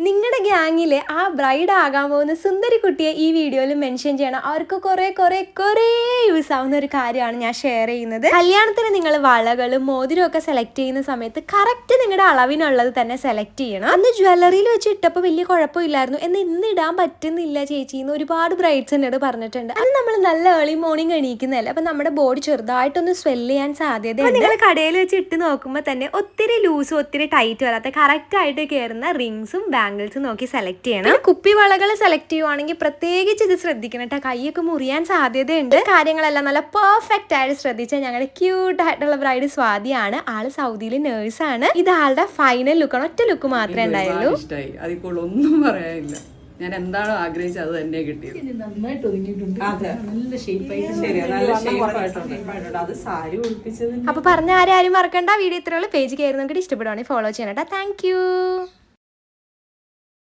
നിങ്ങളുടെ ഗ്യാങ്ങിലെ ആ ബ്രൈഡ് ആകാൻ പോകുന്ന സുന്ദരി കുട്ടിയെ ഈ വീഡിയോയിൽ മെൻഷൻ ചെയ്യണം. അവർക്ക് കുറേ യൂസ് ആവുന്ന ഒരു കാര്യമാണ് ഞാൻ ഷെയർ ചെയ്യുന്നത്. കല്യാണത്തിന് നിങ്ങൾ വളകളും മോതിരവും ഒക്കെ സെലക്ട് ചെയ്യുന്ന സമയത്ത് കറക്റ്റ് നിങ്ങളുടെ അളവിനുള്ളത് തന്നെ സെലക്ട് ചെയ്യണം. അന്ന് ജ്വല്ലറിയിൽ വെച്ച് ഇട്ടപ്പോൾ വലിയ കുഴപ്പമില്ലായിരുന്നു, ഇന്ന് ഇടാൻ പറ്റുന്നില്ല ചേച്ചി എന്ന് ഒരുപാട് ബ്രൈഡ്സ് എന്നോട് പറഞ്ഞിട്ടുണ്ട്. അത് നമ്മൾ നല്ല ഏർലി മോർണിംഗ് എണീക്കുന്നതല്ലേ, അപ്പം നമ്മുടെ ബോഡി ചെറുതായിട്ടൊന്ന് സ്വെല്ല് ചെയ്യാൻ സാധ്യതയുണ്ട്. നിങ്ങൾ കടയിൽ വെച്ച് ഇട്ട് നോക്കുമ്പോൾ തന്നെ ഒത്തിരി ലൂസും ഒത്തിരി ടൈറ്റ് വരാത്ത കറക്റ്റ് ആയിട്ട് കയറുന്ന റിങ്സും ബാംഗിൾസ് നോക്കി സെലക്ട് ചെയ്യണം. കുപ്പി വളകൾ സെലക്ട് ചെയ്യുവാണെങ്കിൽ പ്രത്യേകിച്ച് ഇത് ശ്രദ്ധിക്കണം കേട്ടോ, കൈയൊക്കെ മുറിയാൻ സാധ്യതയുണ്ട്. കാര്യങ്ങളെല്ലാം നല്ല പെർഫെക്റ്റ് ആയിട്ട് ശ്രദ്ധിച്ചാൽ ഞങ്ങളുടെ ക്യൂട്ട് ആയിട്ടുള്ള ബ്രൈഡ് സ്വാതിയാണ്. ആള് സൗദിയിലെ നേഴ്സാണ്. ഇത് ആളുടെ ഫൈനൽ ലുക്കാണ്. ഒറ്റ ലുക്ക് മാത്രമേ ഉണ്ടായുള്ളൂ. അതിപ്പോൾ ഒന്നും പറയാനില്ല. ഞാൻ എന്താണോ ആഗ്രഹിച്ചത് അത് തന്നെ കിട്ടിയത്. നന്നായിട്ട് ഒതുങ്ങിയിട്ടുണ്ട്. നല്ല ഷേപ്പായിട്ട്. അത് സാരി ഉടുപ്പിച്ചത്. അപ്പൊ പറഞ്ഞ ആരും മറക്കണ്ട. വീഡിയോ ഇത്രയുള്ള പേജ് കയറി നോക്കിയിട്ട് ഇഷ്ടപ്പെടുവാണെങ്കിൽ ഫോളോ ചെയ്യണം കേട്ടോ. Thank you.